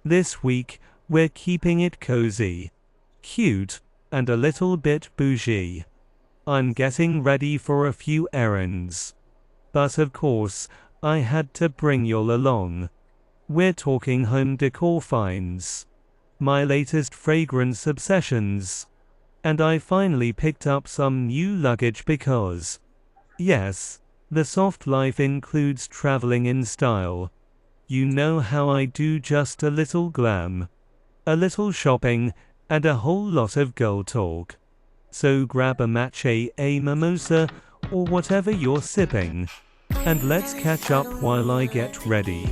This week, we're keeping it cozy, cute, and a little bit bougie. I'm getting ready for a few errands. But of course, I had to bring y'all along. We're talking home decor finds, my latest fragrance obsessions, and I finally picked up some new luggage because, yes, the soft life includes traveling in style. You know how I do, just a little glam, a little shopping, and a whole lot of girl talk. So grab a matcha, a mimosa, or whatever you're sipping, and let's catch up while I get ready.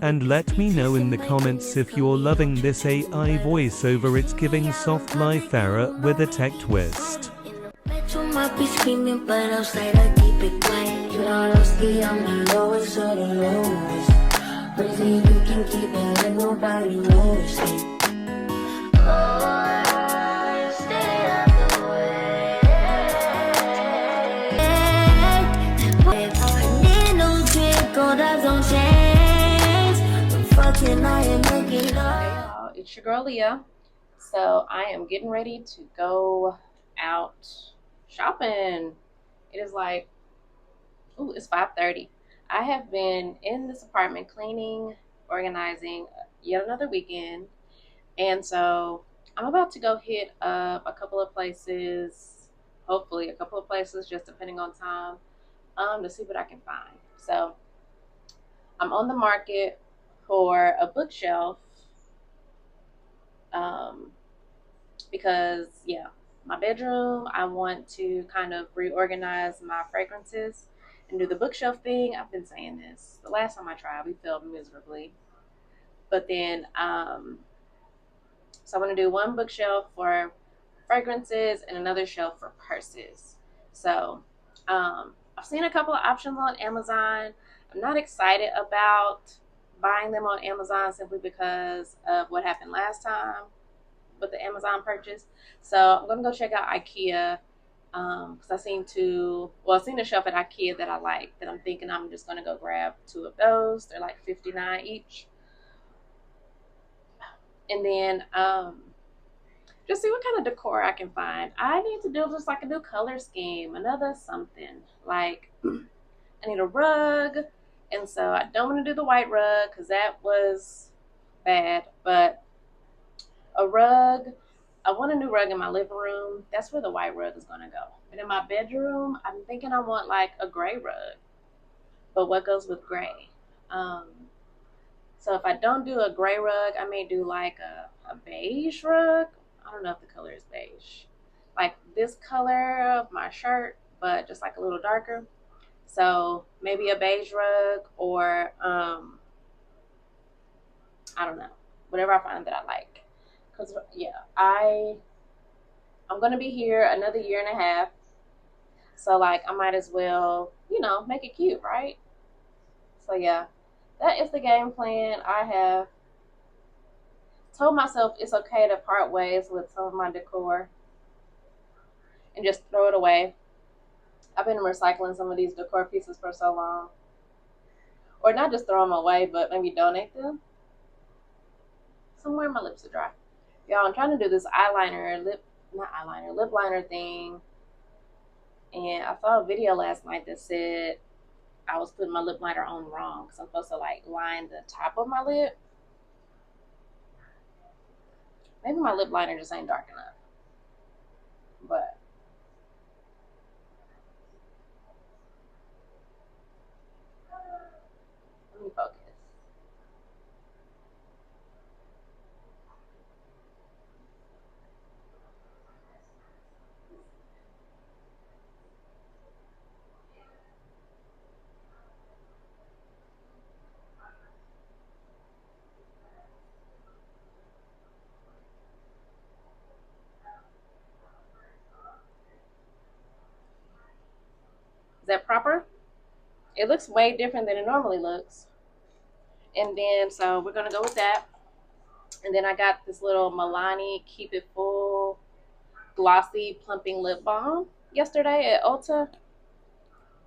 And let me know in the comments if you're loving this AI voiceover. It's giving soft life era with a tech twist. You might be screaming, but outside I keep it quiet. You honestly, I'm the lowest of the lowest. Crazy, you can keep it and nobody knows it. Oh, stay out the way. I need no drink, gold eyes on chains. The fucking I am making love. Hey y'all, it's your girl Leah. So I am getting ready to go out shopping. It is like, it's 5:30. I have been in this apartment cleaning, organizing yet another weekend. And so I'm about to go hit up a couple of places, hopefully a couple of places, just depending on time, to see what I can find. So I'm on the market for a bookshelf, because my bedroom, I want to kind of reorganize my fragrances and do the bookshelf thing. I've been saying this. The last time I tried, we failed miserably. But then, so I want to do one bookshelf for fragrances and another shelf for purses. So I've seen a couple of options on Amazon. I'm not excited about buying them on Amazon simply because of what happened last time with the Amazon purchase. So I'm gonna go check out IKEA, because I seen a shelf at IKEA that I like, that I'm thinking I'm just gonna go grab 2 of those. They're like $59 each. And then just see what kind of decor I can find. I need to do just like a new color scheme, another something. Like I need a rug, and so I don't want to do the white rug because that was bad, but a rug, I want a new rug in my living room. That's where the white rug is gonna go. But in my bedroom, I'm thinking I want like a gray rug. But what goes with gray? So if I don't do a gray rug, I may do like a beige rug. I don't know if the color is beige. Like this color of my shirt, but just like a little darker. So maybe a beige rug, or I don't know, whatever I find that I like. Because I'm gonna be here another year and a half, so like I might as well, make it cute, right? So yeah, that is the game plan. I have told myself it's okay to part ways with some of my decor and just throw it away. I've been recycling some of these decor pieces for so long, or not just throw them away, but maybe donate them somewhere. My lips are dry. Y'all, I'm trying to do this lip liner thing. And I saw a video last night that said I was putting my lip liner on wrong, because I'm supposed to like line the top of my lip. Maybe my lip liner just ain't dark enough. But let me focus. Is that proper? It looks way different than it normally looks. And then, so we're going to go with that. And then I got this little Milani Keep It Full Glossy Plumping Lip Balm yesterday at Ulta.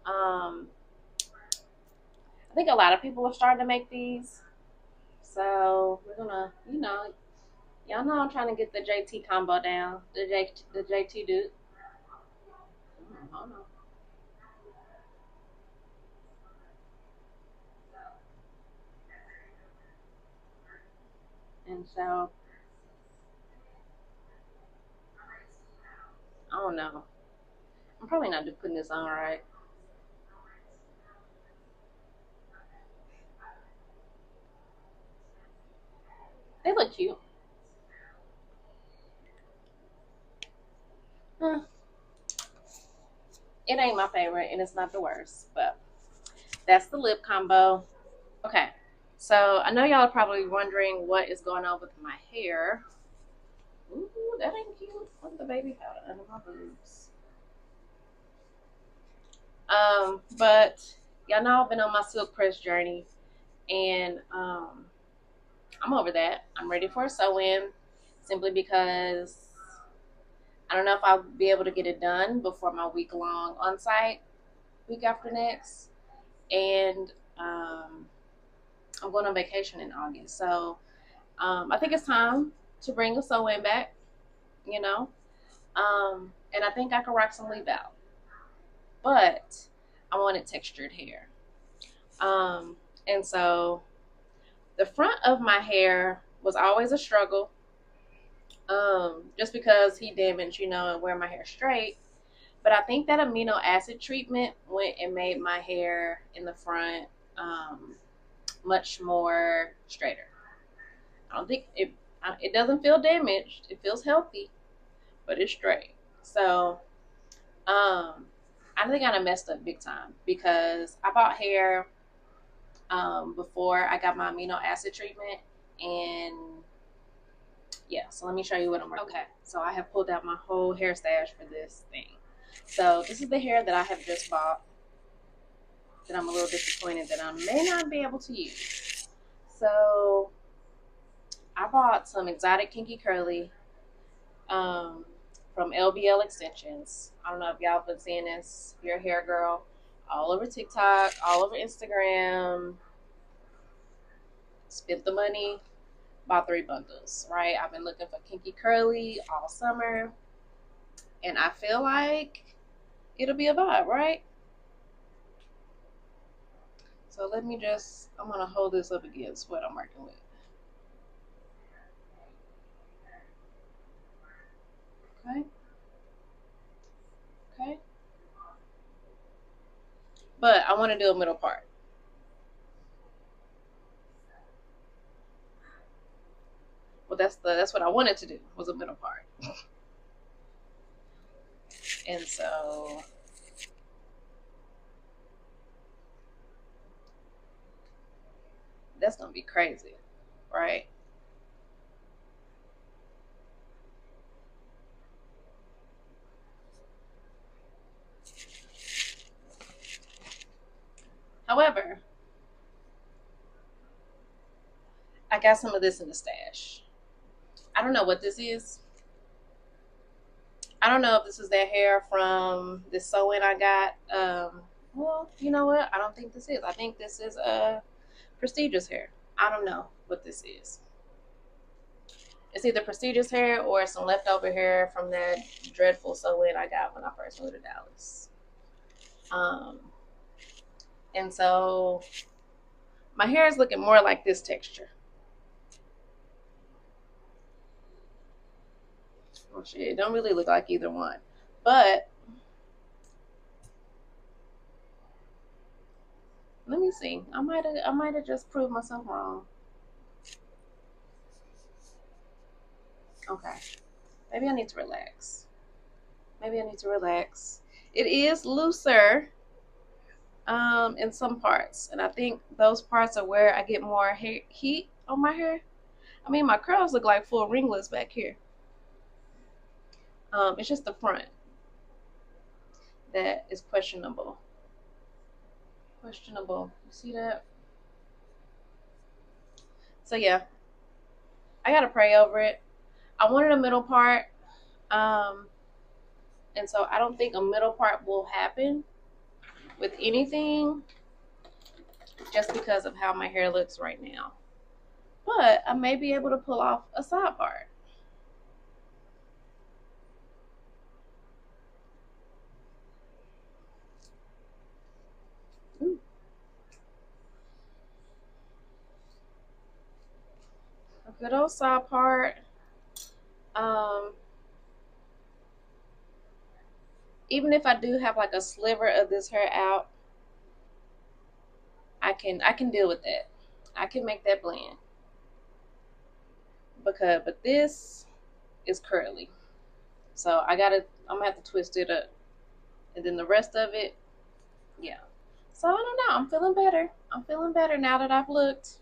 I think a lot of people are starting to make these. So we're going to Y'all know I'm trying to get the JT combo down. The JT dude. Hold on. And so, I don't know. I'm probably not putting this on right. They look cute. It ain't my favorite, and it's not the worst, but that's the lip combo. Okay, so I know y'all are probably wondering what is going on with my hair. Ooh, that ain't cute. What's the baby powder under my boobs? But y'all know I've been on my silk press journey, and I'm over that. I'm ready for a sew-in, simply because I don't know if I'll be able to get it done before my week-long on-site, week after next, and I'm going on vacation in August. So I think it's time to bring a sew-in back, you know, and I think I can rock some leave out, but I wanted textured hair. And so the front of my hair was always a struggle, just because he damaged, and wear my hair straight. But I think that amino acid treatment went and made my hair in the front much more straighter. I don't think it doesn't feel damaged. It feels healthy, but it's straight. So I think I messed up big time, because I bought hair before I got my amino acid treatment, and yeah, so let me show you what I'm working. Okay, so I have pulled out my whole hair stash for this thing. So this is the hair that I have just bought, that I'm a little disappointed that I may not be able to use. So I bought some exotic kinky curly from LBL Extensions. I don't know if y'all been seeing this. You're a hair girl all over TikTok, all over Instagram. Spent the money, bought 3 bundles, right? I've been looking for kinky curly all summer, and I feel like it'll be a vibe, right? So I'm gonna hold this up against what I'm working with. Okay. But I want to do a middle part. Well, that's what I wanted to do, was a middle part. And so that's gonna be crazy, right? However, I got some of this in the stash. I don't know what this is. I don't know if this is that hair from this sew-in I got. Well, you know what? I don't think this is. I think this is a prestigious hair. I don't know what this is. It's either prestigious hair or some leftover hair from that dreadful sew-in I got when I first moved to Dallas. And so my hair is looking more like this texture. Well, shit, it don't really look like either one. But let me see. I might have just proved myself wrong. Okay. Maybe I need to relax. It is looser in some parts, and I think those parts are where I get more heat on my hair. I mean, my curls look like full ringlets back here. It's just the front that is questionable. You see that? So yeah, I gotta pray over it. I wanted a middle part, and so I don't think a middle part will happen with anything, just because of how my hair looks right now. But I may be able to pull off a side part. good old side part. Even if I do have like a sliver of this hair out, I can deal with that. I can make that blend. But this is curly. So I'm gonna have to twist it up. And then the rest of it, yeah. So I don't know. I'm feeling better. I'm feeling better now that I've looked.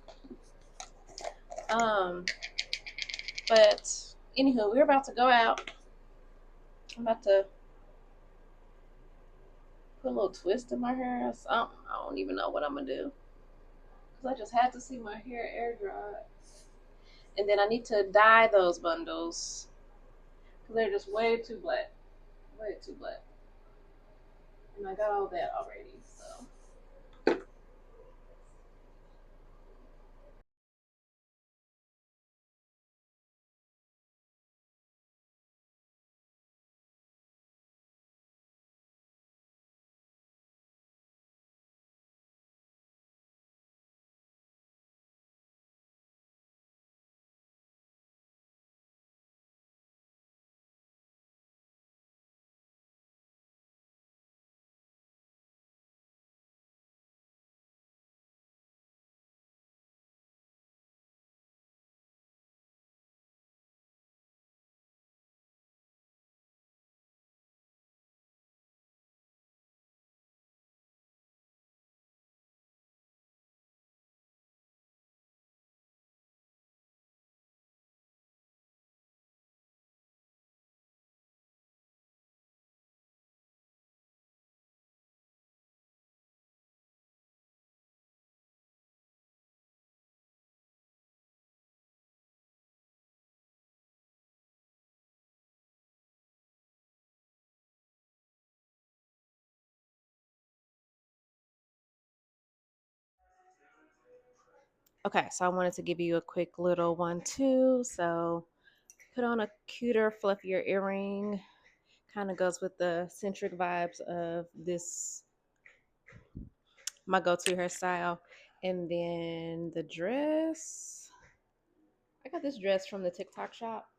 But anywho, we're about to go out. I'm about to put a little twist in my hair or something. I don't even know what I'm gonna do. Because I just had to see my hair air dry. And then I need to dye those bundles. Because they're just way too black. Way too black. And I got all that already, so. Okay, so I wanted to give you a quick little one too. So put on a cuter, fluffier earring. Kind of goes with the centric vibes of this, my go-to hairstyle. And then the dress. I got this dress from the TikTok shop.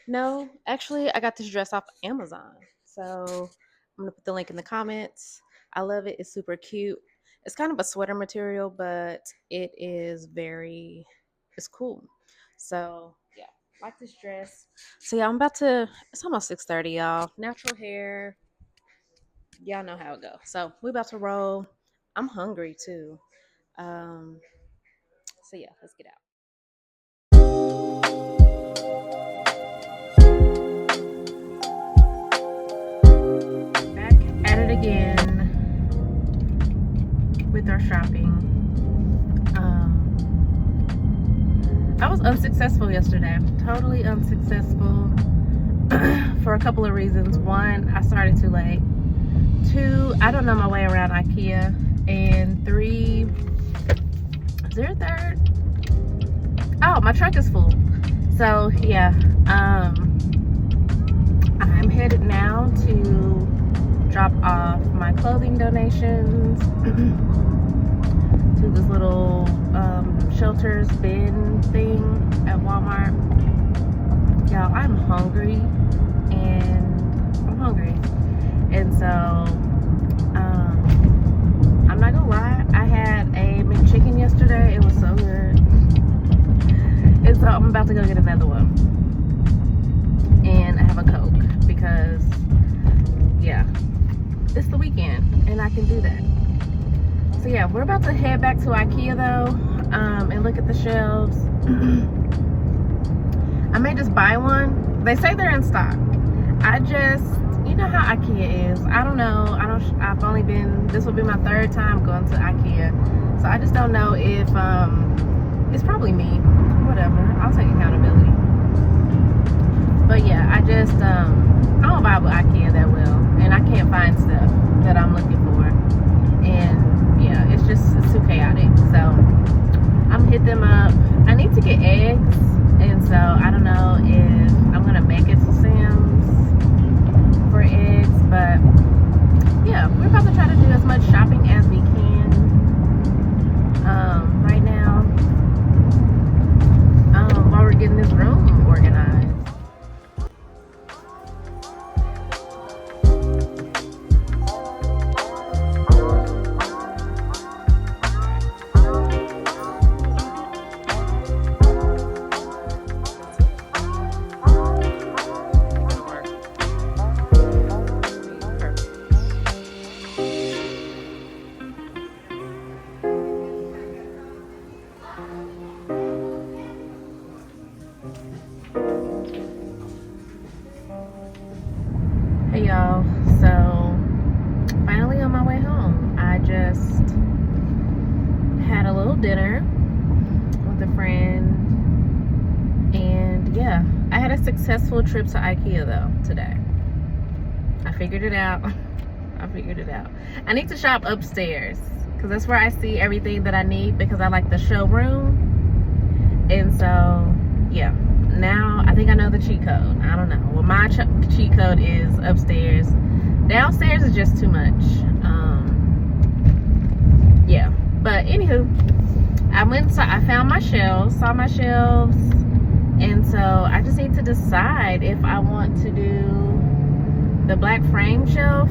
No, actually, I got this dress off Amazon. So I'm gonna put the link in the comments. I love it. It's super cute. It's kind of a sweater material, but it's cool. So yeah, like this dress. So yeah, it's almost 6:30, y'all. Natural hair. Y'all know how it goes. So we about to roll. I'm hungry too. Um, so yeah, let's get out. Back at it again with our shopping. I was unsuccessful yesterday. Totally unsuccessful for a couple of reasons. One, I started too late. Two, I don't know my way around IKEA. And three, is there a third? Oh, my truck is full. So yeah, I'm headed now to drop off my clothing donations to this little shelters bin thing at Walmart. Y'all, I'm hungry, and so I'm not gonna lie, I had a McChicken yesterday. It was so good, and so I'm about to go get another one, and I have a Coke because yeah, it's the weekend and I can do that. So yeah, we're about to head back to IKEA though, and look at the shelves. I may just buy one. They say they're in stock. You know how IKEA is. I don't know. This will be my third time going to IKEA. So I just don't know if, it's probably me. Whatever. I'll take accountability. But yeah, I don't vibe with IKEA that well. And I can't find stuff that I'm looking for. And yeah, it's too chaotic. So I'm gonna hit them up. I need to get eggs. And so I don't know if I'm gonna make it to Sam's for eggs, but yeah, we're about to try to do as much shopping as we can right now while we're Hey y'all, so finally on my way home. I just had a little dinner with a friend, and yeah, I had a successful trip to IKEA though today. I figured it out. I figured it out. I need to shop upstairs because that's where I see everything that I need, because I like the showroom. And so yeah, now I think I know the cheat code. I don't know. Well, my cheat code is upstairs. Downstairs is just too much. Yeah, but anywho, I found my shelves, saw my shelves, and so I just need to decide if I want to do the black frame shelf,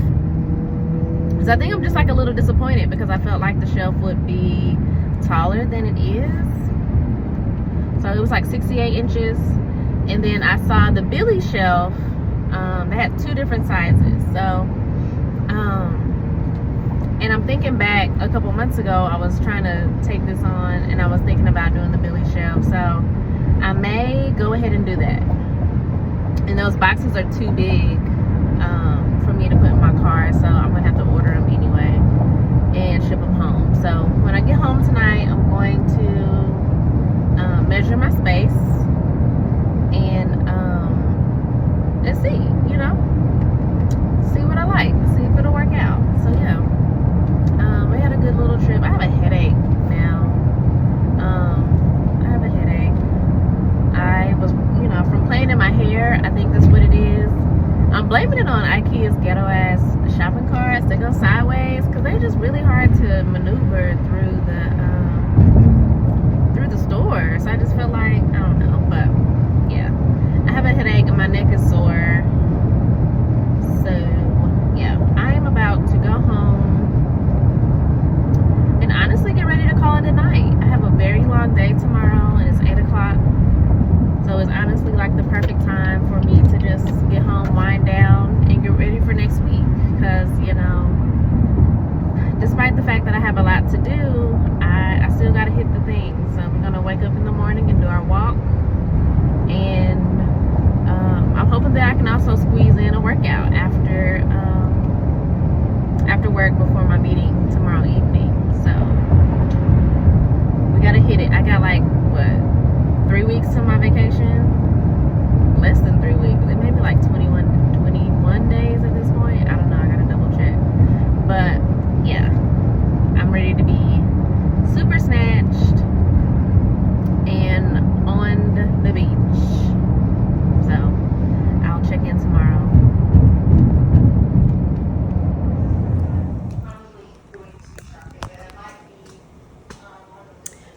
because I think I'm just like a little disappointed because I felt like the shelf would be taller than it is. So it was like 68 inches. And then I saw the Billy shelf. They had 2 different sizes. So, and I'm thinking back a couple months ago, I was trying to take this on and I was thinking about doing the Billy shelf. So I may go ahead and do that. And those boxes are too big for me to put in my car. So I'm going to have to order them anyway and ship them home. So when I get home tonight, I'm going to measure my space and let's see, you know, see what I like, see if it'll work out. So yeah, we had a good little trip. I have a headache now. I have a headache. I was, you know, from playing in my hair, I think that's what it is. I'm blaming it on IKEA's ghetto ass shopping carts. They go sideways because they're just really hard to maneuver through the store. So I just feel like, I don't know, but yeah, I have a headache and my neck is sore. So yeah, I am about to go home and honestly get ready to call it a night. I have a very long day tomorrow and it's 8 o'clock. So it's honestly like the perfect time for me to just get home, wind down, and get ready for next week. Because, you know, despite the fact that I have a lot to do, I still got to hit the things. So we're going to wake up in the morning and do our walk. And I'm hoping that I can also squeeze in a workout after work before my meeting tomorrow evening. So we got to hit it. I got like, what, 3 weeks to my vacation? Less than 3 weeks. It may be like 21 days at this point. I don't know. I got to double check. But yeah, I'm ready to be super snatched and on the beach. So I'll check in tomorrow.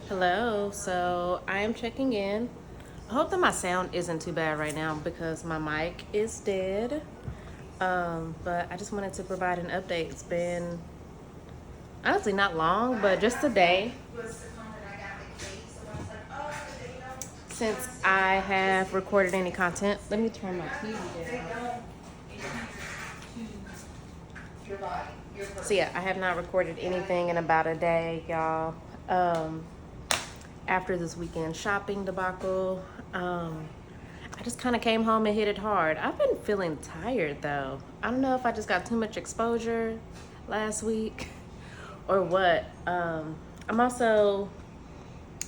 Hello, so I am checking in. I hope that my sound isn't too bad right now because my mic is dead. But I just wanted to provide an update. It's been honestly not long, but just a day since I have recorded any content. Let me turn my TV down. So yeah, I have not recorded anything in about a day, y'all. After this weekend shopping debacle, I just kind of came home and hit it hard. I've been feeling tired though. I don't know if I just got too much exposure last week or what. I'm also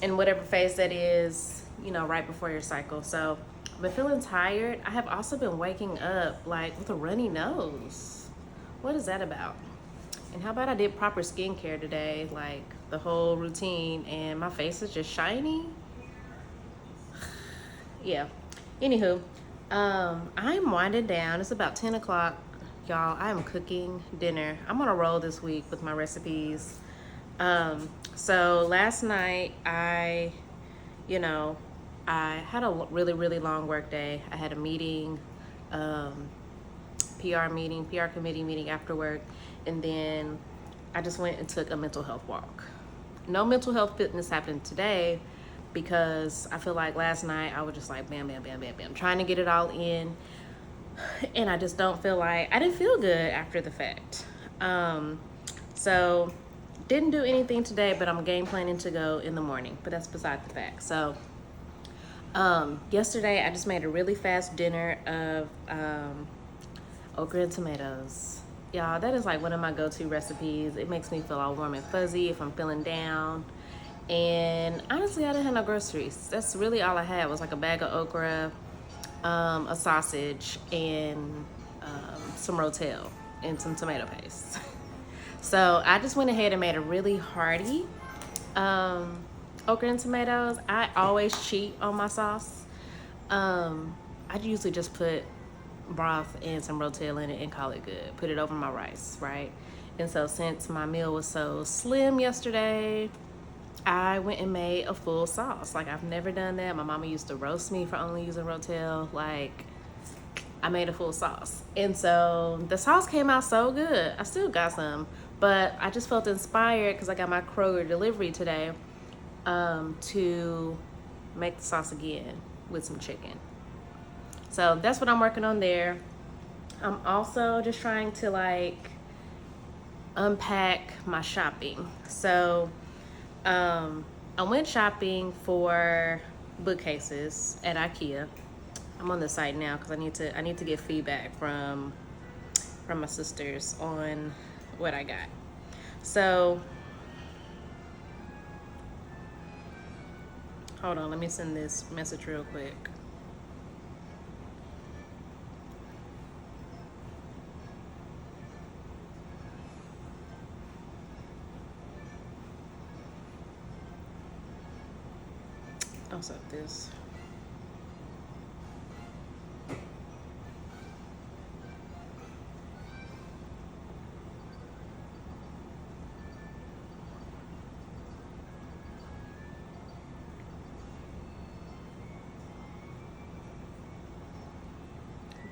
in whatever phase that is, you know, right before your cycle. So I've been feeling tired. I have also been waking up like with a runny nose. What is that about? And how about I did proper skincare today, like the whole routine, and my face is just shiny. Yeah. Anywho, I'm winding down. It's about 10 o'clock, y'all. I am cooking dinner. I'm on a roll this week with my recipes. So last night I had a really, really long work day. I had a meeting, PR committee meeting after work, and then I just went and took a mental health walk. No mental health fitness happened today because I feel like last night I was just like bam, bam, bam, bam, bam, trying to get it all in, and I just don't feel like, I didn't feel good after the fact. So didn't do anything today, but I'm game planning to go in the morning, but that's beside the fact. So Yesterday I just made a really fast dinner of okra and tomatoes. Y'all, that is like one of my go-to recipes. It makes me feel all warm and fuzzy if I'm feeling down. And honestly, I didn't have no groceries. That's really all I had was like a bag of okra, a sausage, and some rotel and some tomato paste. So I just went ahead and made a really hearty okra and tomatoes. I always cheat on my sauce. I usually just put broth and some rotel in it and call it good. Put it over my rice, right? And so since my meal was so slim yesterday, I went and made a full sauce. Like, I've never done that. My mama used to roast me for only using rotel. Like, I made a full sauce. And so the sauce came out so good. I still got some, but I just felt inspired because I got my Kroger delivery today to make the sauce again with some chicken. So that's what I'm working on there. I'm also just trying to like unpack my shopping. So I went shopping for bookcases at IKEA. I'm on the site now because I need to get feedback from my sisters on what I got. So hold on, let me send this message real quick. I'll set this.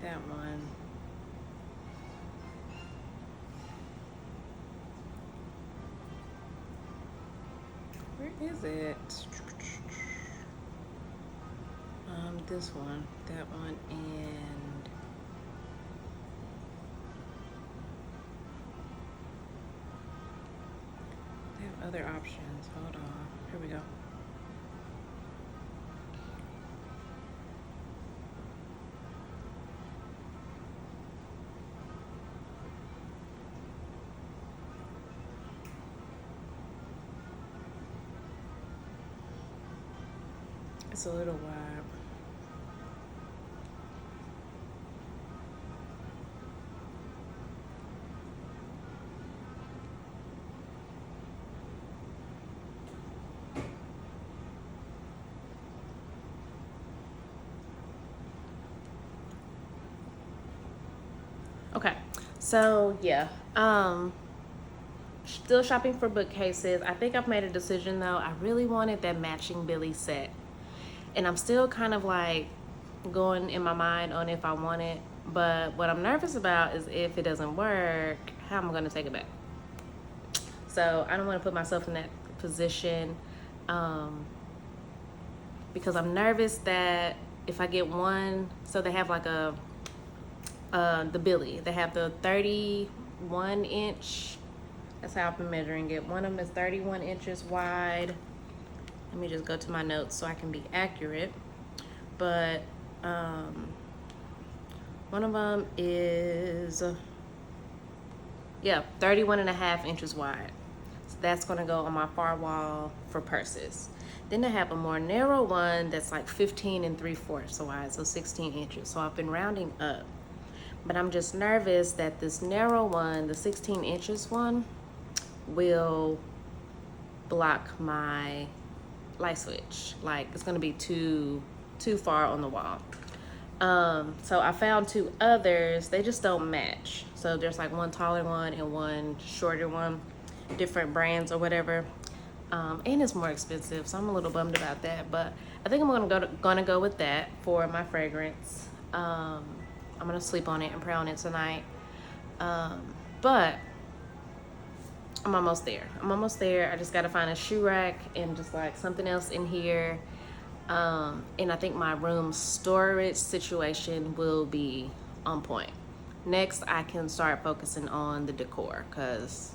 That one. Where is it? This one, that one, and they have other options. Hold on. Here we go. It's a little wide. Okay, so yeah, still shopping for bookcases. I think I've made a decision though. I really wanted that matching Billy set, and I'm still kind of like going in my mind on if I want it. But what I'm nervous about is if it doesn't work, how am I going to take it back? So I don't want to put myself in that position because I'm nervous that if I get one, so they have like a the Billy. They have the 31 inch. That's how I've been measuring it. One of them is 31 inches wide. Let me just go to my notes so I can be accurate. But one of them is, 31 and a half inches wide. So that's gonna go on my far wall for purses. Then they have a more narrow one that's like 15 and 3/4 wide, so 16 inches. So I've been rounding up. But I'm just nervous that this narrow one, the 16 inches one, will block my light switch. Like, it's gonna be too far on the wall. So I found two others. They just don't match. So there's like one taller one and one shorter one, different brands or whatever. And it's more expensive, so I'm a little bummed about that. But I think I'm gonna go with that for my fragrance. I'm gonna sleep on it and pray on it tonight. But I'm almost there. I just gotta find a shoe rack and just like something else in here. And I think my room storage situation will be on point. Next, I can start focusing on the decor because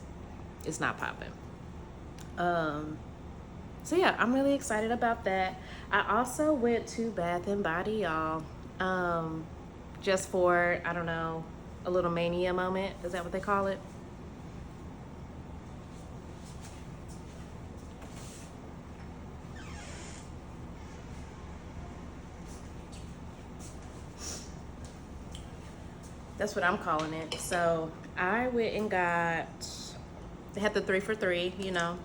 it's not popping. So yeah, I'm really excited about that. I also went to Bath and Body, y'all, just for, I don't know, a little mania moment. Is that what they call it? That's what I'm calling it. So I went and got, they had the 3 for 3, you know.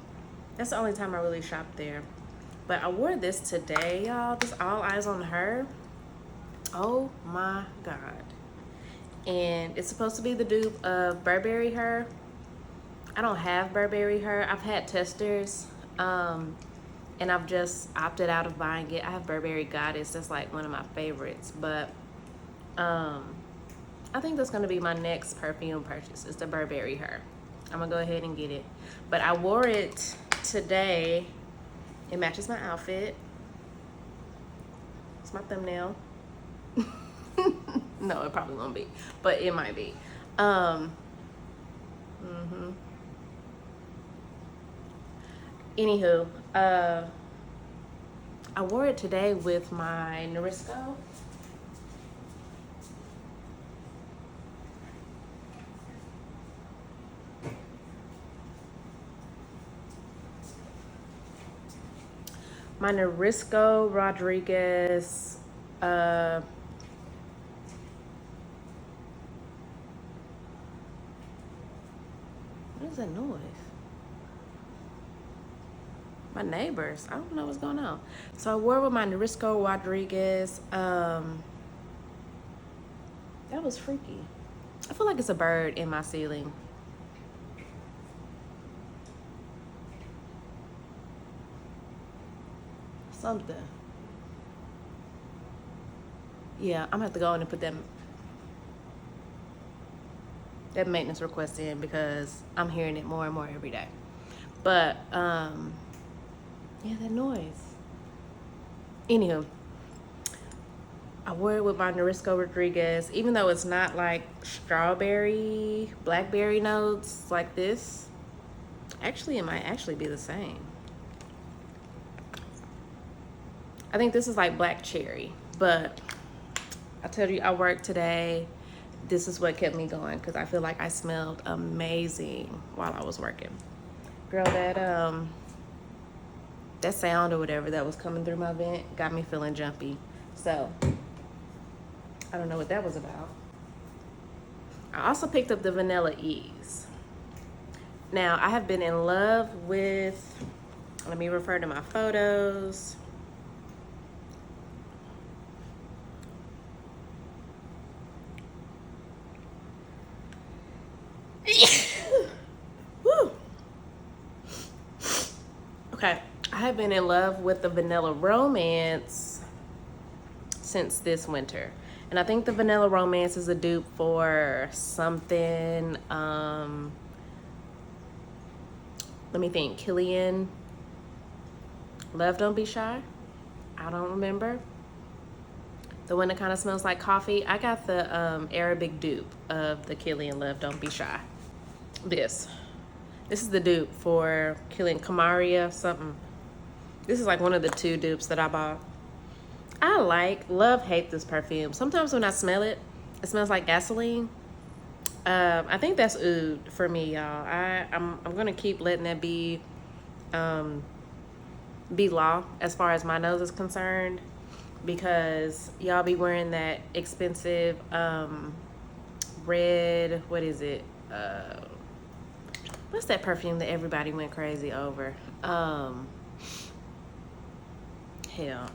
That's the only time I really shopped there. But I wore this today, y'all. Just all eyes on her. Oh my God. And it's supposed to be the dupe of Burberry Her. I don't have Burberry Her. I've had testers. And I've just opted out of buying it. I have Burberry Goddess. That's like one of my favorites. But I think that's gonna be my next perfume purchase. It's the Burberry Her. I'm gonna go ahead and get it. But I wore it today. It matches my outfit. It's my thumbnail. No, it probably won't be, but it might be. Anywho, I wore it today with my Narisco. My Narisco Rodriguez, what is that noise? My neighbors, I don't know what's going on. So I wore it with my Narisco Rodriguez. That was freaky. I feel like it's a bird in my ceiling. Something. Yeah, I'm gonna have to go in and put that maintenance request in because I'm hearing it more and more every day. But yeah, that noise. Anywho, I wore it with my Narisco Rodriguez, even though it's not like strawberry, blackberry notes like this. Actually, it might actually be the same. I think this is like black cherry, but I tell you, I worked today. This is what kept me going because I feel like I smelled amazing while I was working. Girl, that sound or whatever that was coming through my vent got me feeling jumpy. So I don't know what that was about. I also picked up the Vanilla Ease. Now I have been in love with, let me refer to my photos. Woo. Okay, I have been in love with the Vanilla Romance since this winter. And I think the Vanilla Romance is a dupe for something, let me think, Killian, Love Don't Be Shy? I don't remember. The one that kind of smells like coffee. I got the Arabic dupe of the Killian Love Don't Be Shy. This is the dupe for Killian Camaria something. This is like one of the 2 dupes that I bought. I love, hate this perfume. Sometimes when I smell it, it smells like gasoline. I think that's oud for me, y'all. I'm gonna keep letting that be law as far as my nose is concerned, because y'all be wearing that expensive red, what is it? What's that perfume that everybody went crazy over? Hell,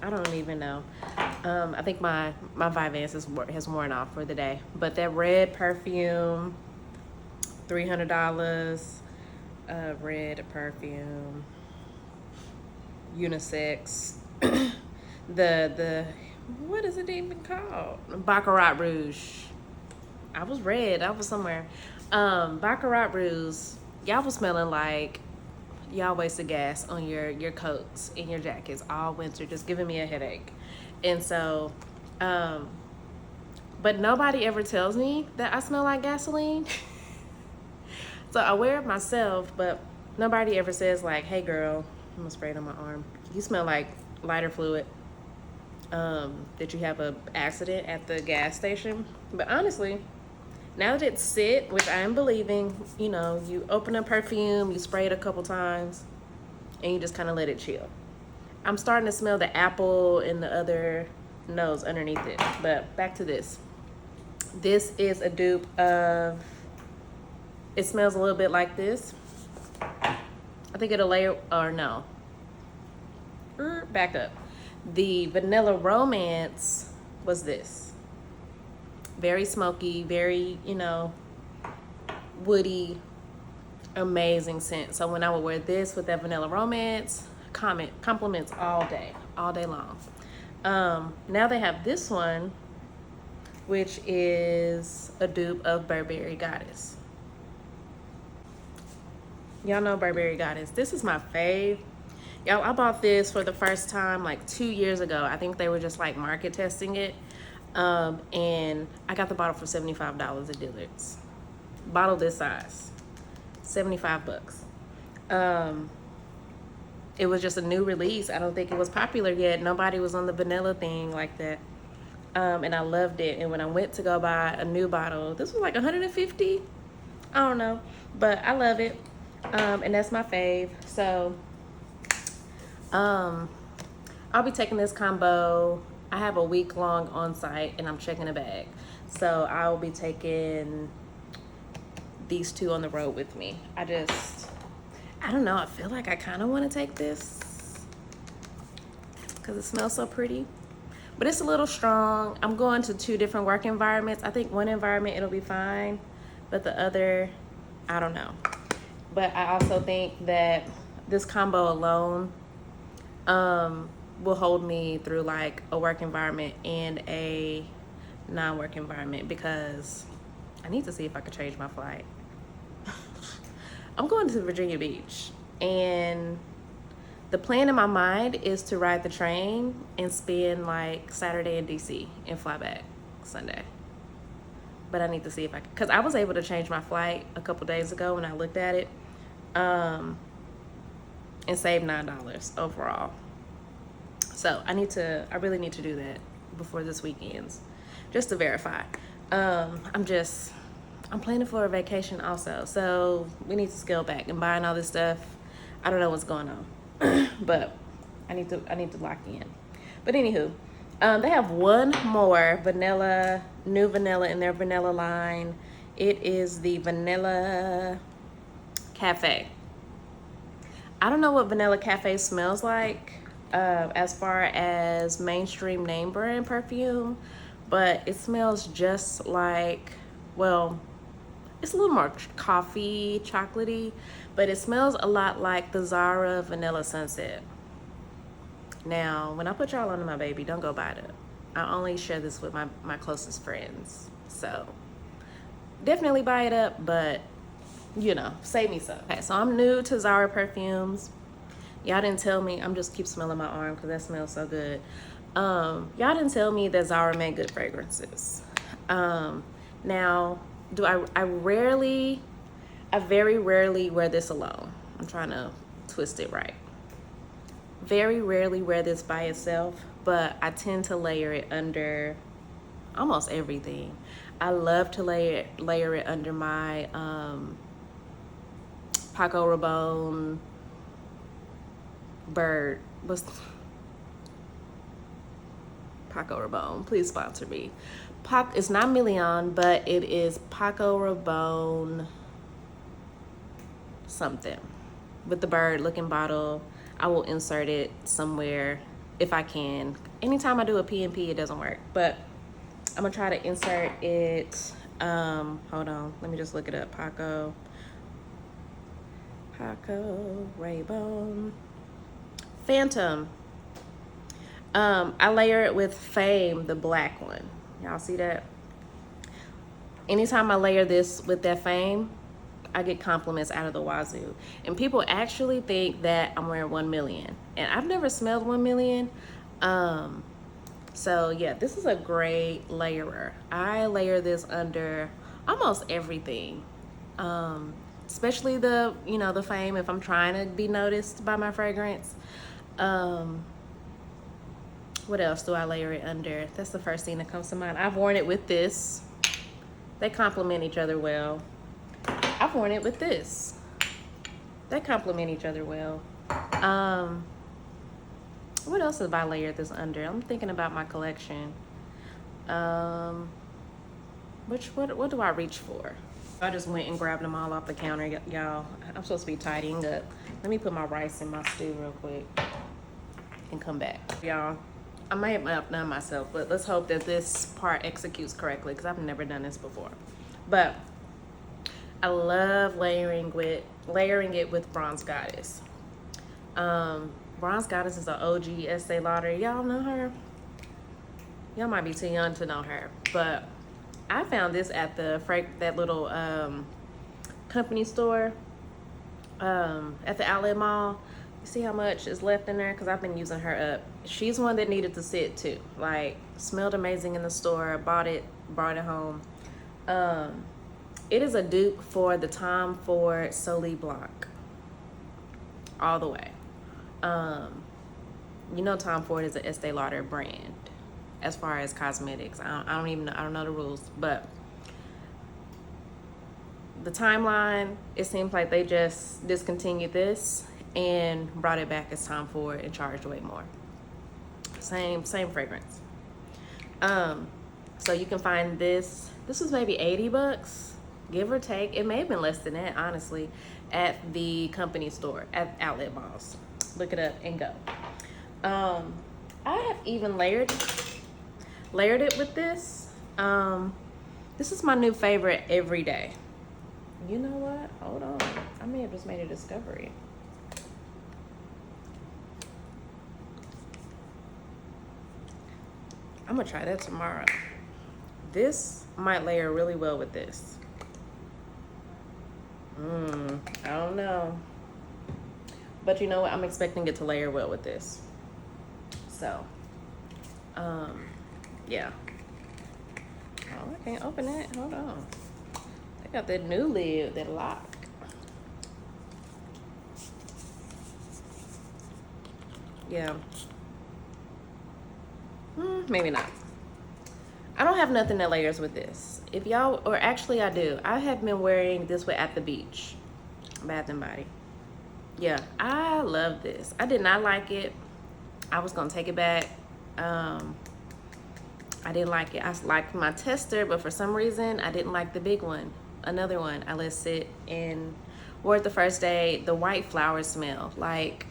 I don't even know. I think my Vyvanse has worn off for the day. But that red perfume, $300, red perfume, unisex. the what is it even called? Baccarat Rouge. I was red. I was somewhere. Baccarat Rouge. Y'all was smelling like y'all wasted gas on your coats and your jackets all winter, just giving me a headache. And so, but nobody ever tells me that I smell like gasoline. So I wear it myself, but nobody ever says like, hey girl, I'm gonna spray it on my arm. You smell like lighter fluid. That you have a accident at the gas station. But honestly, now that it's sit, which I am believing, you know, you open a perfume, you spray it a couple times, and you just kind of let it chill. I'm starting to smell the apple and the other nose underneath it. But back to this. This is a dupe of, it smells a little bit like this. I think it'll layer, or no. Back up. The Vanilla Romance was this. Very smoky, very, you know, woody, amazing scent. So when I would wear this with that Vanilla Romance, compliments all day long. Now they have this one, which is a dupe of Burberry Goddess. Y'all know Burberry Goddess. This is my fave. Y'all, I bought this for the first time like 2 years ago. I think they were just like market testing it. And I got the bottle for $75 at Dillard's. Bottle this size, 75 bucks. It was just a new release. I don't think it was popular yet. Nobody was on the vanilla thing like that. And I loved it. And when I went to go buy a new bottle, this was like 150. I don't know, but I love it. And that's my fave. So I'll be taking this combo. I have a week-long on-site and I'm checking a bag. So I'll be taking these two on the road with me. I don't know, I feel like I kind of want to take this because it smells so pretty. But it's a little strong. I'm going to 2 different work environments. I think one environment it'll be fine, but the other, I don't know. But I also think that this combo alone will hold me through like a work environment and a non-work environment, because I need to see if I could change my flight. I'm going to Virginia Beach, and the plan in my mind is to ride the train and spend like Saturday in DC and fly back Sunday. But I need to see if I can, because I was able to change my flight a couple days ago when I looked at it, and save $9 overall. So I really need to do that before this weekend's, just to verify. I'm planning for a vacation also, so we need to scale back. And buying all this stuff, I don't know what's going on, but I need to lock in. But anywho, they have one more new vanilla in their vanilla line. It is the Vanilla Cafe. I don't know what Vanilla Cafe smells like as far as mainstream name brand perfume, but it smells just like, well, it's a little more coffee, chocolatey, but it smells a lot like the Zara Vanilla Sunset. Now, when I put y'all on my baby, don't go buy it. I only share this with my closest friends. So definitely buy it up, but you know, save me some. Okay, so I'm new to Zara perfumes. Y'all didn't tell me, I'm just keep smelling my arm because that smells so good. Y'all didn't tell me that Zara made good fragrances. Now, I very rarely wear this alone. I'm trying to twist it right. Very rarely wear this by itself, but I tend to layer it under almost everything. I love to layer it under my Paco Rabanne bird. Paco Rabanne, please sponsor me. It's not Million, but it is Paco Rabanne something with the bird looking bottle. I will insert it somewhere if I can. Anytime I do a P&P, it doesn't work, but I'm gonna try to insert it. Hold on, let me just look it up. Paco Rabanne Phantom. I layer it with Fame, the black one. Y'all see that? Anytime I layer this with that Fame, I get compliments out of the wazoo. And people actually think that I'm wearing 1 million. And I've never smelled 1 million. So yeah, this is a great layerer. I layer this under almost everything. especially the, you know, the Fame, if I'm trying to be noticed by my fragrance. What else do I layer it under? That's the first thing that comes to mind. I've worn it with this. They complement each other well. I've worn it with this. They complement each other well. What else have I layered this under? I'm thinking about my collection. What do I reach for? I just went and grabbed them all off the counter, y'all. I'm supposed to be tidying up. Let me put my rice in my stew real quick and come back. Y'all, I may have outdone myself, but let's hope that this part executes correctly because I've never done this before. But I love layering it with Bronze Goddess. Bronze Goddess is an OG Estee Lauder. Y'all know her? Y'all might be too young to know her, but I found this at that little company store at the outlet mall. You see how much is left in there? Because I've been using her up. She's one that needed to sit too. Like, smelled amazing in the store. Bought it home. It is a dupe for the Tom Ford Soleil Blanc. All the way. You know Tom Ford is an Estee Lauder brand as far as cosmetics. I don't know the rules, but the timeline, it seems like they just discontinued this and brought it back as Tom Ford and charged way more. Same fragrance. So you can find this. This was maybe 80 bucks, give or take. It may have been less than that, honestly, at the company store, at outlet malls. Look it up and go. I have even layered it with this. This is my new favorite every day. You know what? Hold on. I may have just made a discovery. I'm gonna try that tomorrow. This might layer really well with this. I don't know. But you know what? I'm expecting it to layer well with this. So, yeah. Oh, I can't open it. Hold on. They got that new lid, that lock. Yeah. Maybe not. I don't have nothing that layers with this. If y'all, or actually I do. I have been wearing this with At the Beach, Bath and Body. Yeah, I love this. I did not like it. I was gonna take it back. I didn't like it. I liked my tester, but for some reason I didn't like the big one. Another one I let sit and wore it the first day. The white flower smell, like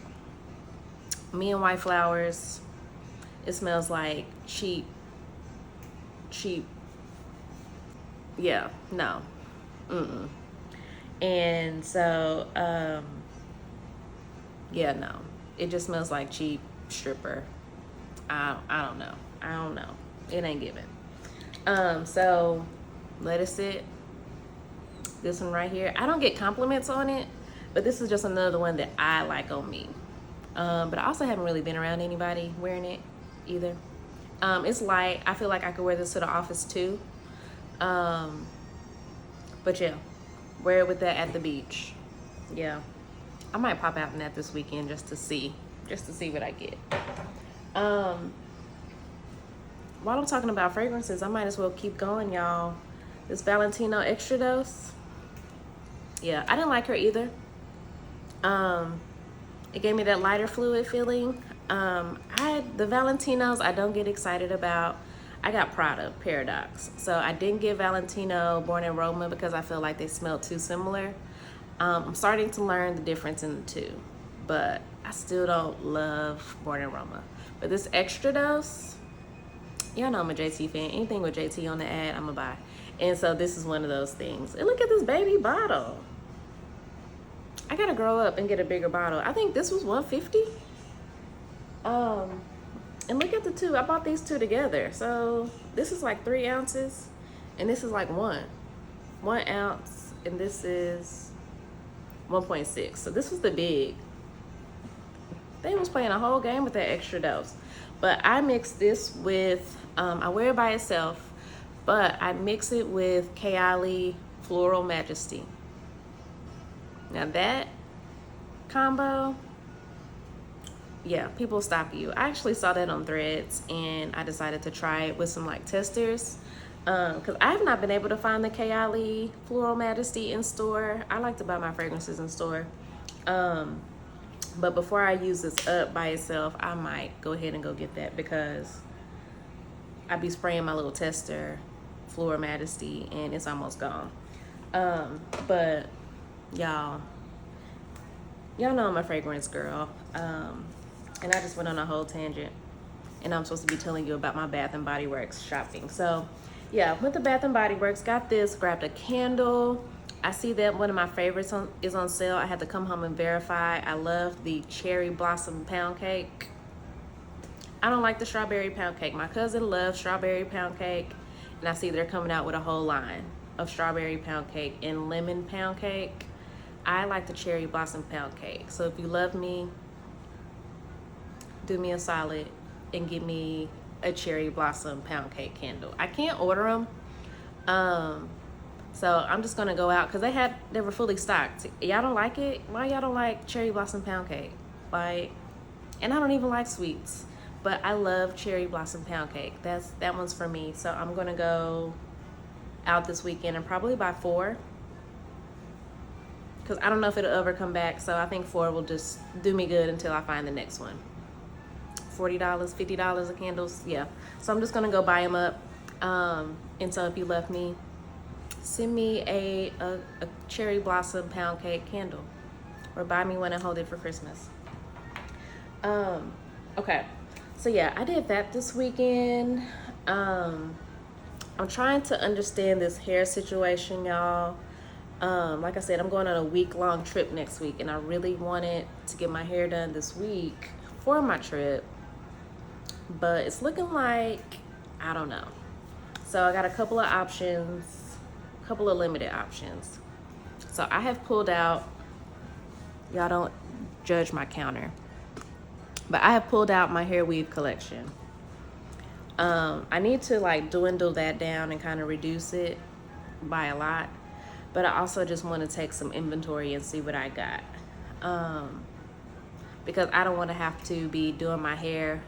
me and white flowers. It smells like cheap. Yeah, no. And so, yeah, no. It just smells like cheap stripper. I don't know. It ain't giving. So let it sit. This one right here. I don't get compliments on it, but this is just another one that I like on me. But I also haven't really been around anybody wearing it either. It's light. I feel like I could wear this to the office too. But yeah, wear it with that at the beach. Yeah, I might pop out in that this weekend just to see what I get. While I'm talking about fragrances, I might as well keep going, y'all. This Valentino Extradose. Yeah, I didn't like her either. It gave me that lighter fluid feeling. The Valentinos I don't get excited about. I got Prada, Paradox. So I didn't get Valentino Born in Roma because I feel like they smell too similar. I'm starting to learn the difference in the two, but I still don't love Born in Roma. But this Extradose, y'all know I'm a JT fan. Anything with JT on the ad, I'm gonna buy. And so this is one of those things. And look at this baby bottle. I gotta grow up and get a bigger bottle. I think this was $150. And look at the two. I bought these two together. So this is like 3 ounces, and this is like 1 ounce, and this is 1.6. So this was the big. They was playing a whole game with that Extradose. But I mixed this with, I wear it by itself, but I mix it with Kayali Floral Majesty. Now that combo, yeah, people stop you. I actually saw that on Threads, and I decided to try it with some like testers, because I have not been able to find the Kayali Floral Majesty in store. I like to buy my fragrances in store, but before I use this up by itself, I might go ahead and go get that, because I be spraying my little tester Floral Majesty and it's almost gone. But y'all know I'm a fragrance girl, and I just went on a whole tangent, and I'm supposed to be telling you about my Bath and Body Works shopping. So yeah, went to Bath and Body Works, got this, grabbed a candle. I see that one of my favorites is on sale. I had to come home and verify. I love the Cherry Blossom Pound Cake. I don't like the Strawberry Pound Cake. My cousin loves Strawberry Pound Cake, and I see they're coming out with a whole line of Strawberry Pound Cake and Lemon Pound Cake. I like the Cherry Blossom Pound Cake. So if you love me, do me a solid and give me a Cherry Blossom Pound Cake candle. I can't order them, so I'm just gonna go out, because they were fully stocked. Y'all don't like it? Why y'all don't like Cherry Blossom Pound Cake? Like, and I don't even like sweets, but I love Cherry Blossom Pound Cake. That one's for me. So I'm gonna go out this weekend and probably buy 4, because I don't know if it'll ever come back. So I think 4 will just do me good until I find the next one. $40, $50 of candles, yeah. So I'm just gonna go buy them up. And so if you love me, send me a Cherry Blossom Pound Cake candle, or buy me one and hold it for Christmas. Okay, so yeah, I did that this weekend. I'm trying to understand this hair situation, y'all. Like I said, I'm going on a week-long trip next week, and I really wanted to get my hair done this week for my trip, but it's looking like, I don't know. So I got a couple of options, a couple of limited options. So I have pulled out, y'all don't judge my counter, but I have pulled out my hair weave collection. I need to like dwindle that down and kind of reduce it by a lot, but I also just want to take some inventory and see what I got, because I don't want to have to be doing my hair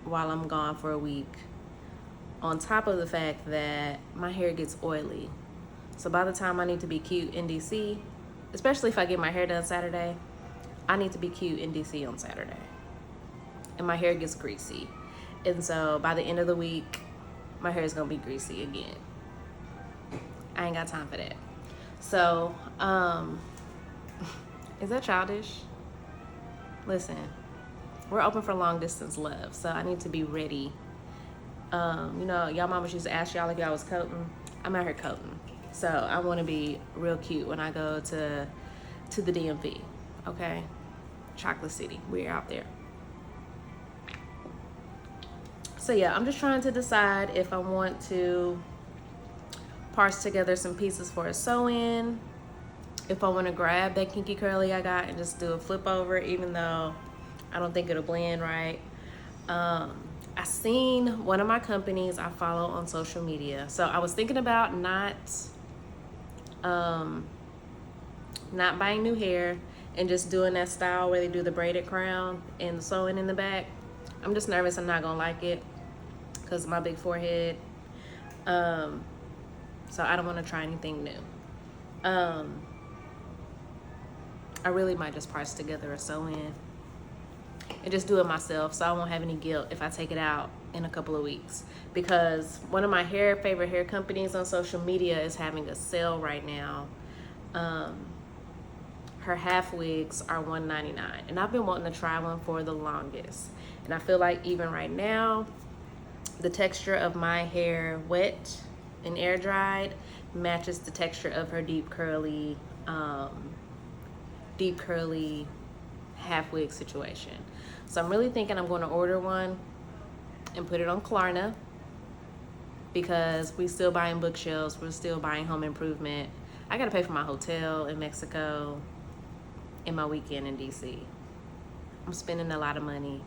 while I'm gone for a week, on top of the fact that my hair gets oily. So by the time I need to be cute in DC, especially if I get my hair done Saturday, I need to be cute in DC on Saturday, and my hair gets greasy. And so by the end of the week, my hair is gonna be greasy again. I ain't got time for that. So, is that childish? Listen, we're open for long distance love, so I need to be ready. You know, y'all mamas used to ask y'all if y'all was coating. I'm out here coating. So I wanna be real cute when I go to the DMV, okay? Chocolate City, we're out there. So yeah, I'm just trying to decide if I want to parse together some pieces for a sew-in, if I want to grab that kinky curly I got and just do a flip over, even though I don't think it'll blend right. I seen one of my companies I follow on social media, so I was thinking about not buying new hair and just doing that style where they do the braided crown and the sewing in the back. I'm just nervous I'm not gonna like it because of my big forehead. So I don't want to try anything new. I really might just parse together a sew-in and just do it myself, so I won't have any guilt if I take it out in a couple of weeks, because one of my favorite hair companies on social media is having a sale right now. Her half wigs are $1.99, and I've been wanting to try one for the longest, and I feel like even right now the texture of my hair wet and air dried matches the texture of her deep curly half wig situation. So I'm really thinking I'm going to order one and put it on Klarna, because we still buying bookshelves, we're still buying home improvement. I gotta pay for my hotel in Mexico and my weekend in DC. I'm spending a lot of money,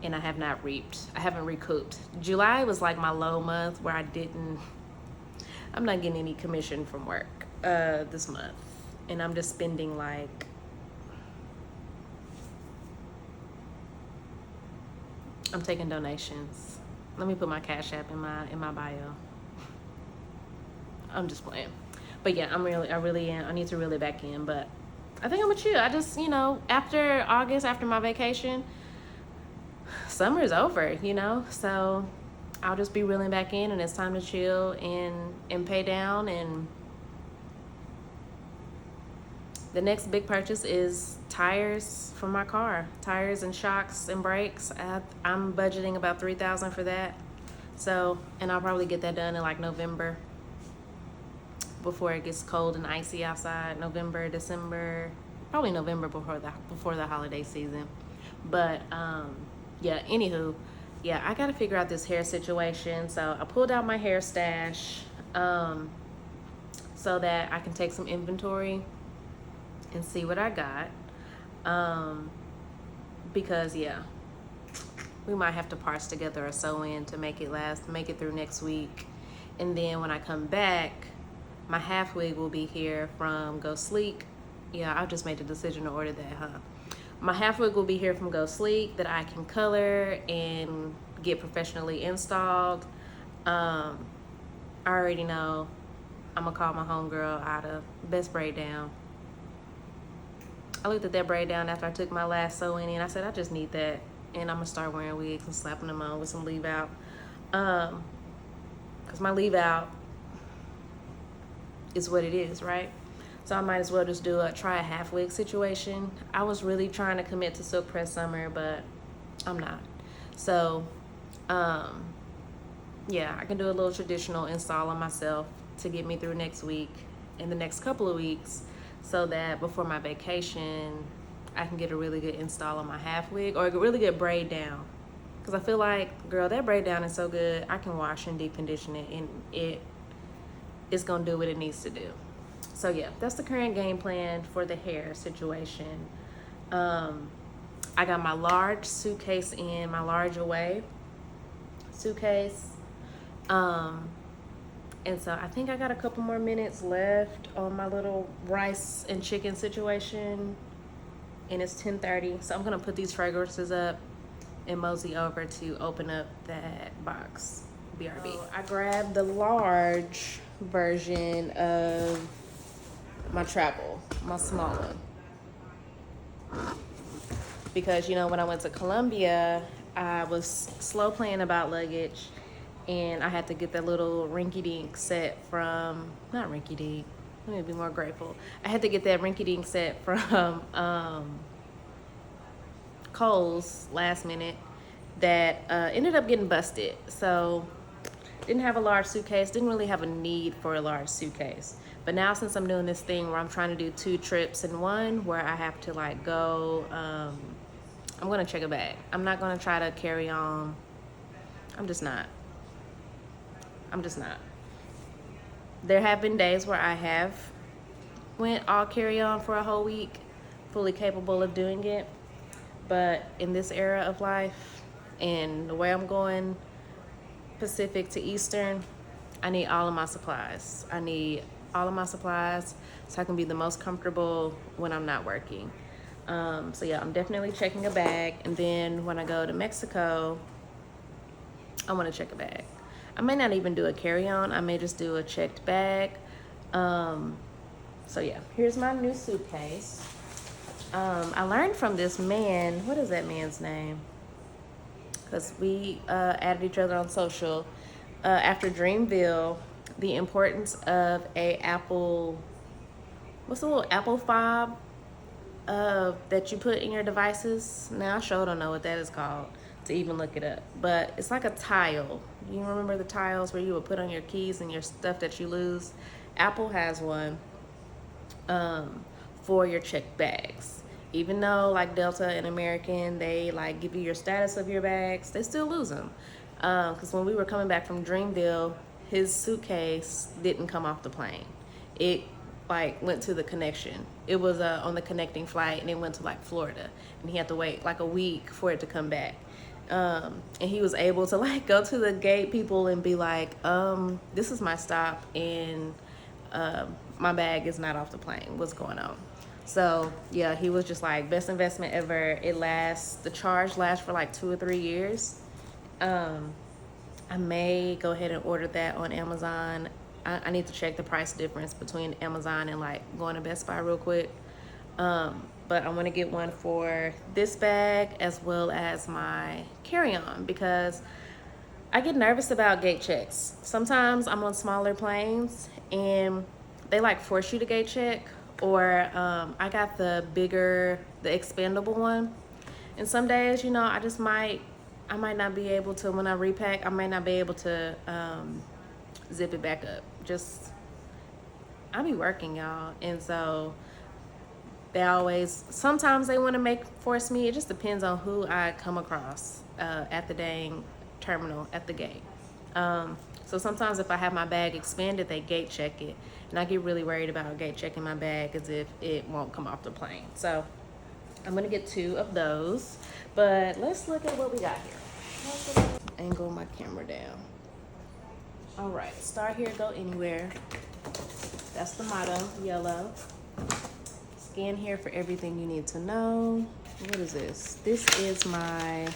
and I haven't recouped. July was like my low month where I'm not getting any commission from work this month. and I'm just spending like, I'm taking donations. Let me put my Cash App in my bio. I'm just playing. But yeah, I really am. I need to reel it back in, but I think I'm gonna chill. I just, you know, after August, after my vacation, summer is over, you know? So I'll just be reeling back in, and it's time to chill and pay down. And the next big purchase is tires for my car. Tires and shocks and brakes. I'm budgeting about $3,000 for that. So, and I'll probably get that done in like November, before it gets cold and icy outside. November, December, probably November before the holiday season. But yeah, anywho, yeah, I gotta figure out this hair situation. So I pulled out my hair stash so that I can take some inventory and see what I got. Because yeah, we might have to parse together a sew-in to make it through next week. And then when I come back, my half wig will be here from Go Sleek. Yeah, I just made the decision to order that, huh? My half wig will be here from Go Sleek that I can color and get professionally installed. I already know I'm gonna call my homegirl out of Best Braid Down. I looked at that braid down after I took my last sew-in and I said, I just need that. And I'm gonna start wearing wigs and slapping them on with some leave out. Cause my leave out is what it is, right? So I might as well just try a half wig situation. I was really trying to commit to silk press summer, but I'm not. So yeah, I can do a little traditional install on myself to get me through next week and the next couple of weeks, so that before my vacation I can get a really good install on my half wig, or a really good braid down. Because I feel like, girl, that braid down is so good, I can wash and deep condition it and it's gonna do what it needs to do. So yeah, that's the current game plan for the hair situation. I got my large suitcase in, my large away suitcase. And so I think I got a couple more minutes left on my little rice and chicken situation, and it's 10:30. So I'm gonna put these fragrances up and mosey over to open up that box. BRB. So I grabbed the large version of my travel, my small one, because, you know, when I went to Colombia, I was slow playing about luggage, and I had to get that little rinky-dink set from, not rinky-dink, let me be more grateful. I had to get that rinky-dink set from Kohl's last minute that ended up getting busted. So didn't have a large suitcase, didn't really have a need for a large suitcase. But now, since I'm doing this thing where I'm trying to do 2 trips in one, where I have to like go, I'm gonna check a bag. I'm not gonna try to carry on. I'm just not. There have been days where I have went all carry on for a whole week, fully capable of doing it. But in this era of life and the way I'm going Pacific to Eastern, I need all of my supplies. So I can be the most comfortable when I'm not working. So yeah, I'm definitely checking a bag. And then when I go to Mexico, I want to check a bag. I may not even do a carry-on. I may just do a checked bag. So yeah, here's my new suitcase. I learned from this man, what is that man's name? Because we added each other on social. After Dreamville, the importance of a Apple, what's the little Apple fob that you put in your devices? Now I sure don't know what that is called to even look it up. But it's like a tile. You remember the tiles where you would put on your keys and your stuff that you lose? Apple has one for your checked bags. Even though like Delta and American, they like give you your status of your bags, they still lose them. Because when we were coming back from Dreamville, his suitcase didn't come off the plane. It like went to the connection. It was on the connecting flight, and it went to like Florida, and he had to wait like a week for it to come back. And he was able to like go to the gate people and be like, this is my stop, and my bag is not off the plane. What's going on? So yeah, he was just like, best investment ever. It lasts, the charge lasts for like 2 or 3 years. I may go ahead and order that on Amazon. I need to check the price difference between Amazon and like going to Best Buy real quick. But I want to get one for this bag as well as my carry-on, because I get nervous about gate checks. Sometimes I'm on smaller planes and they like force you to gate check, or I got the bigger, the expandable one. And some days, you know, I might not be able to, when I repack, I might not be able to zip it back up. Just, I be working, y'all. And so they always, sometimes they want to force me. It just depends on who I come across at the dang terminal at the gate. So sometimes if I have my bag expanded, they gate check it. And I get really worried about gate checking my bag as if it won't come off the plane. So I'm gonna get 2 of those. But let's look at what we got here. Angle my camera down. All right, start here, go anywhere. That's the motto, yellow. Scan here for everything you need to know. What is this? This is my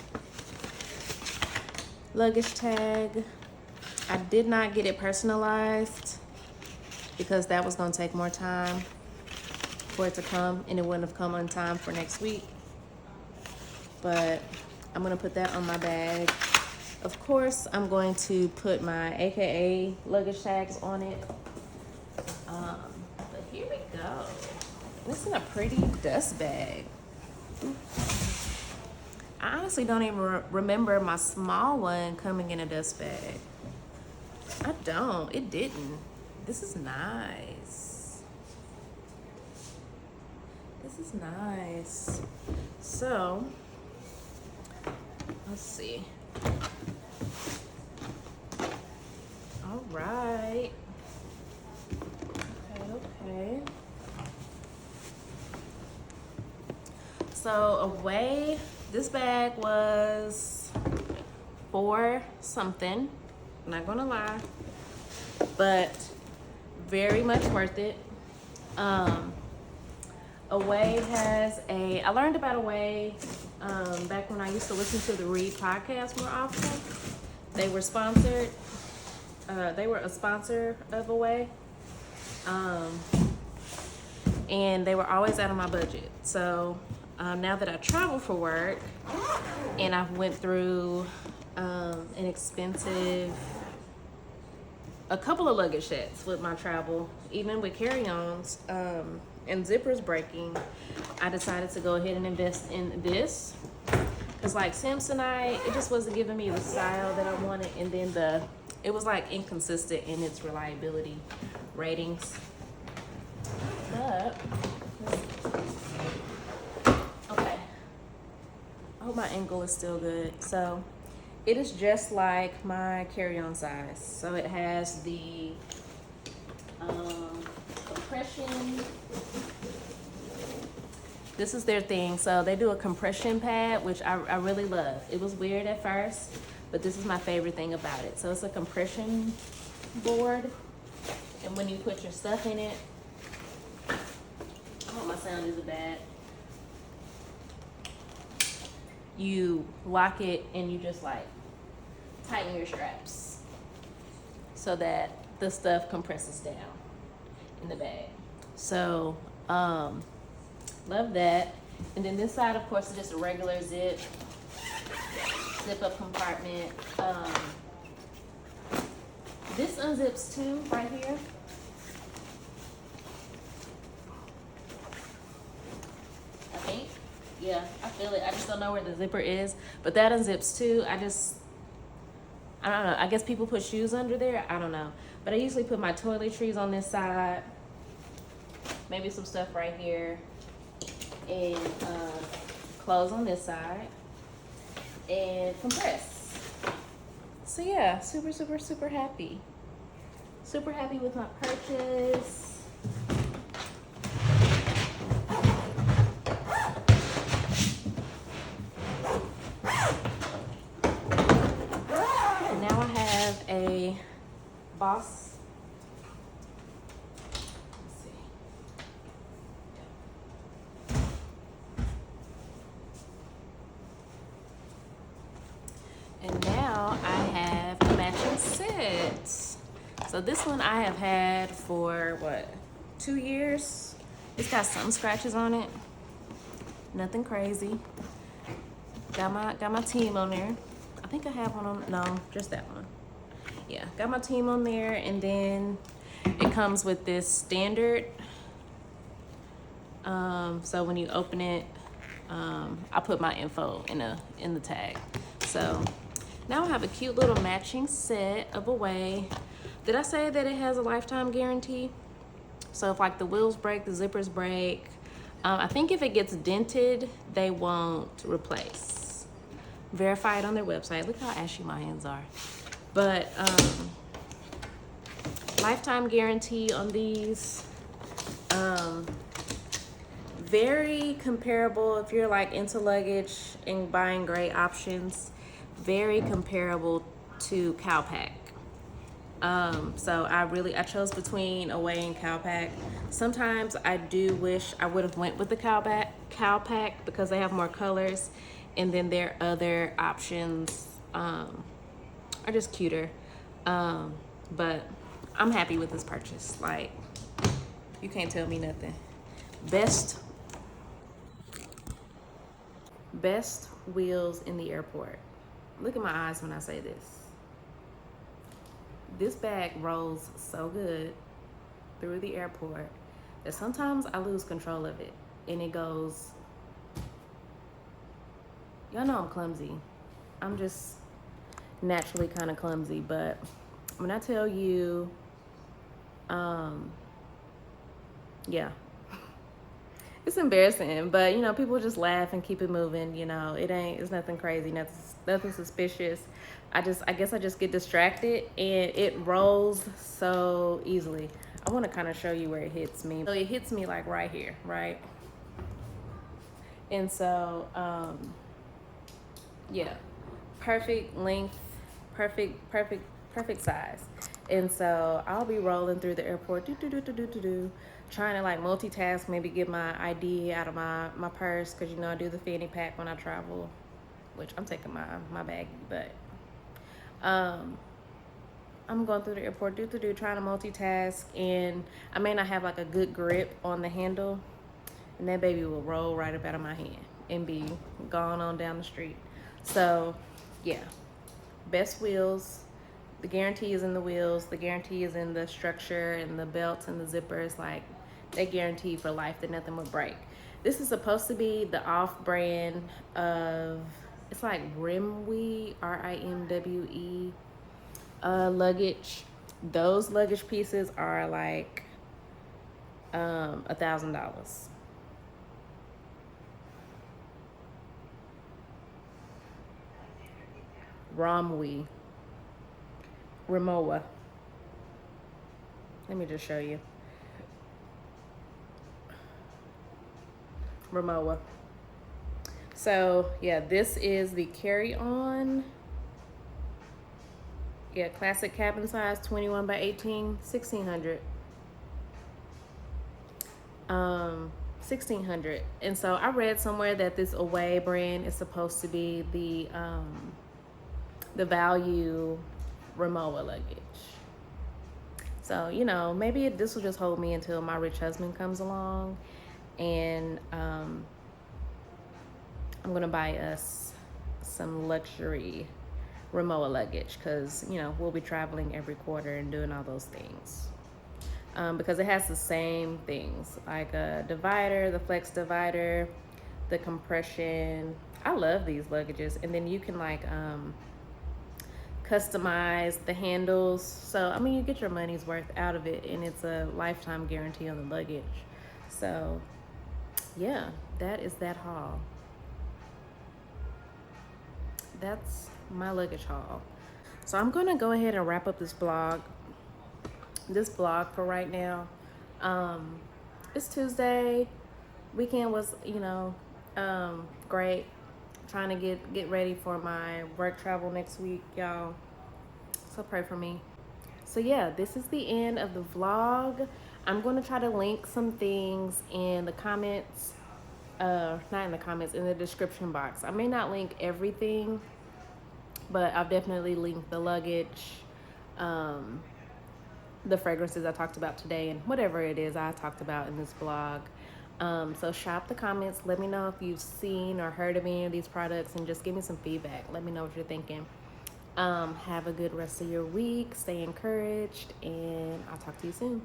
luggage tag. I did not get it personalized because that was gonna take more time for it to come, and it wouldn't have come on time for next week. But I'm gonna put that on my bag. Of course, I'm going to put my AKA luggage tags on it. But here we go. This is a pretty dust bag. I honestly don't even remember my small one coming in a dust bag. I don't. It didn't. This is nice. This is nice. So, let's see. All right. Okay. So away, this bag was $4 something. I'm not gonna lie, but very much worth it. Away has I learned about Away back when I used to listen to the Read podcast more often. They were sponsored. They were a sponsor of Away. And they were always out of my budget. So now that I travel for work and I've went through an expensive, a couple of luggage sets with my travel, even with carry-ons and zippers breaking, I decided to go ahead and invest in this. Because like Samsonite, it just wasn't giving me the style that I wanted, and then it was like inconsistent in its reliability ratings. But okay, I hope my angle is still good. So it is just like my carry-on size. So it has the compression. This is their thing. So they do a compression pad, which I really love. It was weird at first, but this is my favorite thing about it. So it's a compression board, and when you put your stuff in it, I hope my sound isn't bad. You lock it and you just like tighten your straps so that the stuff compresses down in the bag. So love that. And then this side, of course, is just a regular zip up compartment. This unzips too right here. I think. Yeah, I feel it. I just don't know where the zipper is, but that unzips too. I don't know. I guess people put shoes under there. I don't know. But I usually put my toiletries on this side, maybe some stuff right here, and clothes on this side, and compress. So yeah, super, super, super happy. Super happy with my purchase. And now I have a Boss So this one I have had for what, 2 years. It's got some scratches on it, nothing crazy. Got my team on there. I think I have one on, no, just that one. Yeah, got my team on there, and then it comes with this standard. So when you open it, I put my info in the tag. So now I have a cute little matching set of Away. Did I say that it has a lifetime guarantee? So if like the wheels break, the zippers break, I think if it gets dented, they won't replace. Verify it on their website. Look how ashy my hands are. But lifetime guarantee on these. Very comparable if you're like into luggage and buying great options. Very comparable to Cowpack. So I chose between Away and Cowpack. Sometimes I do wish I would have went with the Cowpack because they have more colors, and then their other options are just cuter. But I'm happy with this purchase. Like, you can't tell me nothing. Best wheels in the airport. Look at my eyes when I say this. This bag rolls so good through the airport that sometimes I lose control of it, and it goes, y'all know I'm clumsy. I'm just naturally kind of clumsy, but when I tell you, yeah, it's embarrassing, but you know, people just laugh and keep it moving. You know, it's nothing crazy, nothing suspicious. I guess I just get distracted, and it rolls so easily. I want to kind of show you where it hits me. So it hits me like right here, right? And so, yeah, perfect length, perfect size. And so I'll be rolling through the airport, trying to like multitask, maybe get my ID out of my purse, because you know I do the fanny pack when I travel, which I'm taking my baggie, but I'm going through the airport, trying to multitask, and I may not have like a good grip on the handle, and that baby will roll right up out of my hand and be gone on down the street. So yeah, best wheels. The guarantee is in the wheels. The guarantee is in the structure and the belts and the zippers. Like, they guarantee for life that nothing will break. This is supposed to be the off-brand of, it's like Rimwe, Rimwe, Luggage. Those luggage pieces are like $1,000. Rimowa. Let me just show you. Rimowa. So yeah, this is the carry-on. Yeah, classic cabin size, 21 by 18, 1600. 1600. And so I read somewhere that this Away brand is supposed to be the value Rimowa luggage. So, you know, maybe this will just hold me until my rich husband comes along, and I'm gonna buy us some luxury Rimowa luggage, because you know we'll be traveling every quarter and doing all those things, because it has the same things like a divider, the flex divider, the compression. I love these luggages, and then you can like customize the handles. So I mean, you get your money's worth out of it, and it's a lifetime guarantee on the luggage. So yeah, that is that haul. That's my luggage haul. So I'm gonna go ahead and wrap up this vlog for right now. It's Tuesday. Weekend was, you know, great. Trying to get ready for my work travel next week, y'all. So pray for me. So yeah, this is the end of the vlog. I'm going to try to link some things in the comments, not in the comments, in the description box. I may not link everything, but I'll definitely link the luggage, the fragrances I talked about today and whatever it is I talked about in this vlog. So shop the comments. Let me know if you've seen or heard of any of these products and just give me some feedback. Let me know what you're thinking. Have a good rest of your week. Stay encouraged, and I'll talk to you soon.